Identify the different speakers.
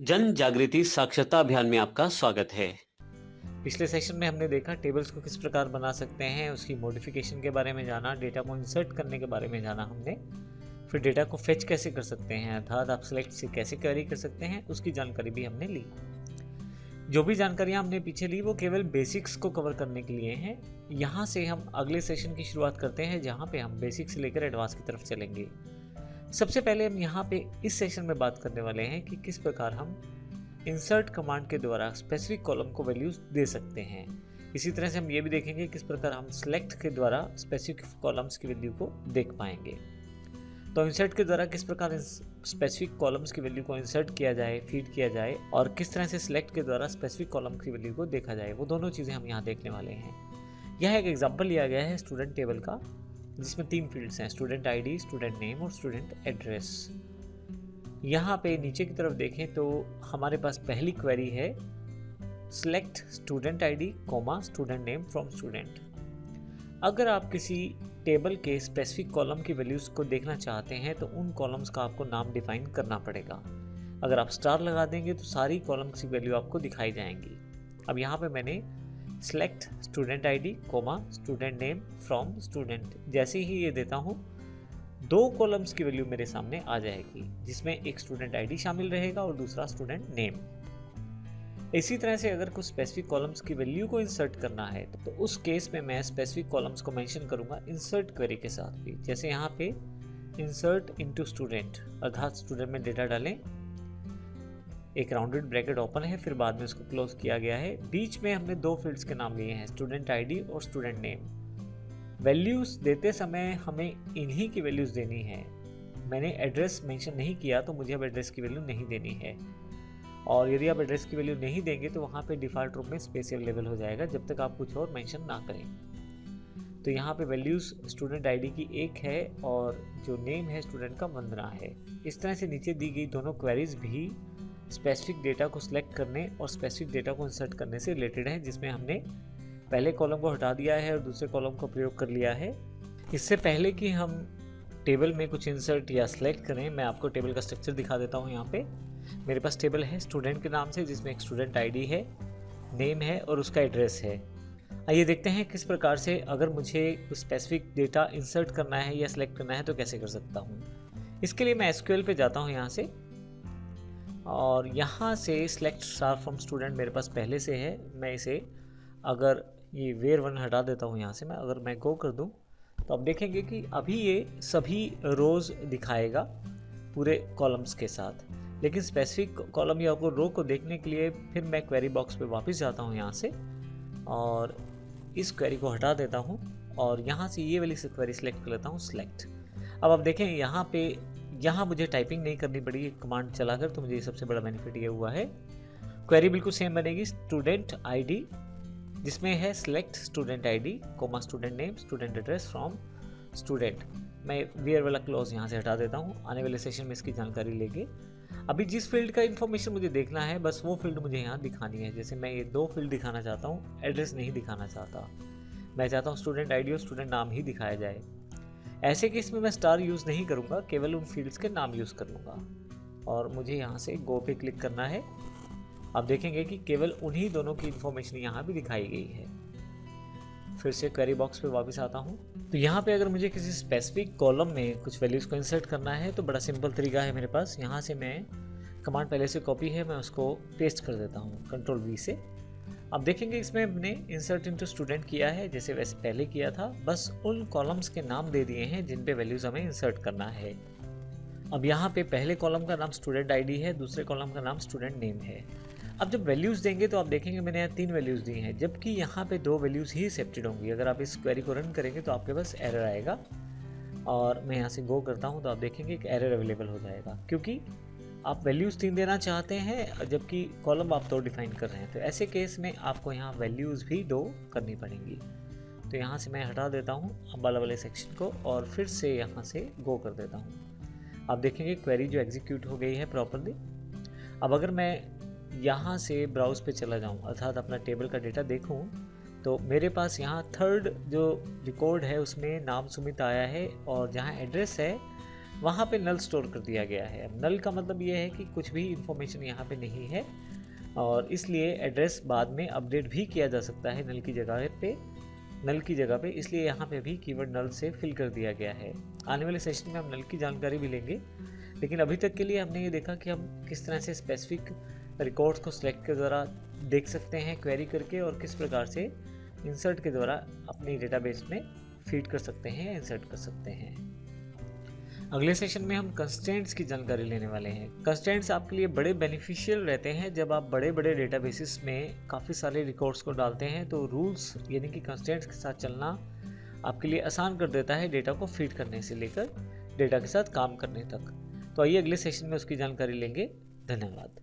Speaker 1: जन जागृति साक्षरता अभियान में आपका स्वागत है।
Speaker 2: पिछले सेशन में हमने देखा टेबल्स को किस प्रकार बना सकते हैं, उसकी मॉडिफिकेशन के बारे में जाना, डेटा को इंसर्ट करने के बारे में जाना हमने। फिर डेटा को फेच कैसे कर सकते हैं, अर्थात आप सिलेक्ट से कैसे क्वेरी कर सकते हैं, उसकी जानकारी भी हमने ली। जो भी जानकारियाँ हमने पीछे ली वो केवल बेसिक्स को कवर करने के लिए हैं। यहाँ से हम अगले सेशन की शुरुआत करते हैं जहाँ पे हम बेसिक्स से लेकर एडवांस की तरफ चलेंगे। सबसे पहले हम यहाँ पे इस सेशन में बात करने वाले हैं कि किस प्रकार हम इंसर्ट कमांड के द्वारा स्पेसिफिक कॉलम को वैल्यूज दे सकते हैं। इसी तरह से हम ये भी देखेंगे किस प्रकार हम सिलेक्ट के द्वारा स्पेसिफिक कॉलम्स की वैल्यू को देख पाएंगे। तो इंसर्ट के द्वारा किस प्रकार स्पेसिफिक कॉलम्स की वैल्यू को इंसर्ट किया जाए, फीड किया जाए, और किस तरह से सिलेक्ट के द्वारा स्पेसिफिक कॉलम की वैल्यू को देखा जाए, वो दोनों चीज़ें हम यहाँ देखने वाले हैं। यह एक एग्जाम्पल लिया गया है स्टूडेंट टेबल का, जिसमें 3 फील्ड्स हैं, स्टूडेंट आईडी, स्टूडेंट नेम और स्टूडेंट एड्रेस। यहाँ पे नीचे की तरफ देखें तो हमारे पास पहली क्वेरी है select student ID comma student name from student. अगर आप किसी टेबल के स्पेसिफिक कॉलम की वैल्यूज को देखना चाहते हैं तो उन कॉलम्स का आपको नाम डिफाइन करना पड़ेगा। अगर आप स्टार लगा देंगे तो सारी कॉलम्स की वैल्यू आपको दिखाई जाएंगी। अब यहाँ पे मैंने select student ID comma student name from student जैसे ही ये देता हूँ, 2 कॉलम्स की वैल्यू मेरे सामने आ जाएगी, जिसमें एक स्टूडेंट आईडी शामिल रहेगा और दूसरा स्टूडेंट नेम। इसी तरह से अगर कुछ स्पेसिफिक कॉलम्स की वैल्यू को इंसर्ट करना है तो उस केस में मैं स्पेसिफिक कॉलम्स को मेंशन करूंगा इंसर्ट क्वेरी के साथ भी। जैसे यहाँ पे इंसर्ट इनटू स्टूडेंट, अर्थात स्टूडेंट में डेटा डालें, एक राउंडेड ब्रैकेट ओपन है, फिर बाद में उसको क्लोज किया गया है। बीच में हमने 2 फील्ड्स के नाम लिए हैं, स्टूडेंट आईडी और स्टूडेंट नेम। वैल्यूज देते समय हमें इन्हीं की वैल्यूज देनी है। मैंने एड्रेस मेंशन नहीं किया तो मुझे अब एड्रेस की वैल्यू नहीं देनी है, और यदि आप एड्रेस की वैल्यू नहीं देंगे तो वहाँ पे डिफ़ॉल्ट रूप में स्पेस अवेलेबल हो जाएगा जब तक आप कुछ और मेंशन ना करें। तो यहाँ पे वैल्यूज स्टूडेंट आईडी की 1 है और जो नेम है स्टूडेंट का वंदना है। इस तरह से नीचे दी गई दोनों क्वेरीज भी स्पेसिफिक डेटा को सिलेक्ट करने और स्पेसिफिक डेटा को इंसर्ट करने से रिलेटेड है, जिसमें हमने पहले कॉलम को हटा दिया है और दूसरे कॉलम को प्रयोग कर लिया है। इससे पहले कि हम टेबल में कुछ इंसर्ट या सिलेक्ट करें, मैं आपको टेबल का स्ट्रक्चर दिखा देता हूँ। यहाँ पे मेरे पास टेबल है स्टूडेंट के नाम से, जिसमें एक स्टूडेंट आईडी है, नेम है और उसका एड्रेस है। आइए देखते हैं किस प्रकार से अगर मुझे कुछ स्पेसिफिक डेटा इंसर्ट करना है या सिलेक्ट करना है तो कैसे कर सकता हूँ। इसके लिए मैं एसक्यूएल पे जाता हूँ यहाँ से, और यहाँ से सिलेक्ट स्टार फ्रॉम स्टूडेंट मेरे पास पहले से है। मैं इसे अगर ये वेयर 1 हटा देता हूँ यहाँ से, अगर मैं गो कर दूँ तो आप देखेंगे कि अभी ये सभी रोज़ दिखाएगा पूरे कॉलम्स के साथ। लेकिन स्पेसिफिक कॉलम या रो को देखने के लिए फिर मैं क्वेरी बॉक्स पे वापस जाता हूँ यहाँ से, और इस क्वेरी को हटा देता हूँ और यहाँ से ये वाली क्वेरी सिलेक्ट कर लेता हूँ, सिलेक्ट। अब आप देखें यहाँ मुझे टाइपिंग नहीं करनी पड़ी कमांड चलाकर, तो मुझे ये सबसे बड़ा बेनिफिट ये हुआ है। क्वेरी बिल्कुल सेम बनेगी, स्टूडेंट आईडी जिसमें है select student ID comma student name student address from student. मैं वेयर वाला क्लॉज यहाँ से हटा देता हूँ, आने वाले सेशन में इसकी जानकारी लेंगे। अभी जिस फील्ड का इन्फॉर्मेशन मुझे देखना है बस वो फील्ड मुझे यहाँ दिखानी है। जैसे मैं ये 2 फील्ड दिखाना चाहता हूँ, एड्रेस नहीं दिखाना चाहता, मैं चाहता हूँ स्टूडेंट आईडी और स्टूडेंट नाम ही दिखाया जाए। ऐसे केस में मैं स्टार यूज़ नहीं करूँगा, केवल उन फील्ड्स के नाम यूज़ कर लूँगा, और मुझे यहाँ से गो पे क्लिक करना है। आप देखेंगे कि केवल उन्हीं दोनों की इन्फॉर्मेशन यहाँ भी दिखाई गई है। फिर से क्वेरी बॉक्स पे वापस आता हूँ, तो यहाँ पे अगर मुझे किसी स्पेसिफिक कॉलम में कुछ वैल्यूज़ को इंसर्ट करना है तो बड़ा सिंपल तरीका है मेरे पास। यहाँ से मैं कमांड पहले से कॉपी है, मैं उसको पेस्ट कर देता हूँ कंट्रोल V से। अब देखेंगे इसमें हमने इंसर्ट इनटू स्टूडेंट किया है जैसे वैसे पहले किया था, बस उन कॉलम्स के नाम दे दिए हैं जिन पे वैल्यूज़ हमें इंसर्ट करना है। अब यहाँ पे पहले कॉलम का नाम स्टूडेंट आईडी है, दूसरे कॉलम का नाम स्टूडेंट नेम है। अब जब वैल्यूज़ देंगे तो आप देखेंगे मैंने यहाँ 3 वैल्यूज़ दी हैं, जबकि यहाँ पे 2 वैल्यूज़ ही एक्सेप्टेड होंगी। अगर आप इस क्वेरी को रन करेंगे तो आपके पास एरर आएगा, और मैं यहाँ से गो करता हूँ तो आप देखेंगे एक एरर अवेलेबल हो जाएगा, क्योंकि आप वैल्यूज़ 3 देना चाहते हैं जबकि कॉलम आप 2 डिफाइन कर रहे हैं। तो ऐसे केस में आपको यहाँ वैल्यूज़ भी 2 करनी पड़ेंगी। तो यहाँ से मैं हटा देता हूँ अब वाले सेक्शन को और फिर से यहाँ से गो कर देता हूँ। आप देखेंगे क्वेरी जो एग्जीक्यूट हो गई है प्रॉपरली। अब अगर मैं यहाँ से ब्राउज़ पे चला जाऊँ, अर्थात अपना टेबल का डेटा देखूँ, तो मेरे पास यहाँ 3rd जो रिकॉर्ड है उसमें नाम सुमित आया है, और जहाँ एड्रेस है वहाँ पे नल स्टोर कर दिया गया है। अब नल का मतलब ये है कि कुछ भी इंफॉर्मेशन यहाँ पे नहीं है और इसलिए एड्रेस बाद में अपडेट भी किया जा सकता है नल की जगह पे, इसलिए यहाँ पे भी कीवर्ड नल से फिल कर दिया गया है। आने वाले सेशन में हम नल की जानकारी भी लेंगे, लेकिन अभी तक के लिए हमने ये देखा कि हम किस तरह से स्पेसिफिक रिकॉर्ड्स को सिलेक्ट के द्वारा देख सकते हैं क्वेरी करके, और किस प्रकार से इंसर्ट के द्वारा अपनी डेटाबेस में फीड कर सकते हैं, इंसर्ट कर सकते हैं। अगले सेशन में हम कंस्ट्रेंट्स की जानकारी लेने वाले हैं। कंस्ट्रेंट्स आपके लिए बड़े बेनिफिशियल रहते हैं जब आप बड़े बड़े डेटाबेसेस में काफ़ी सारे रिकॉर्ड्स को डालते हैं, तो रूल्स यानी कि कंस्ट्रेंट्स के साथ चलना आपके लिए आसान कर देता है डेटा को फीड करने से लेकर डेटा के साथ काम करने तक। तो आइए अगले सेशन में उसकी जानकारी लेंगे। धन्यवाद।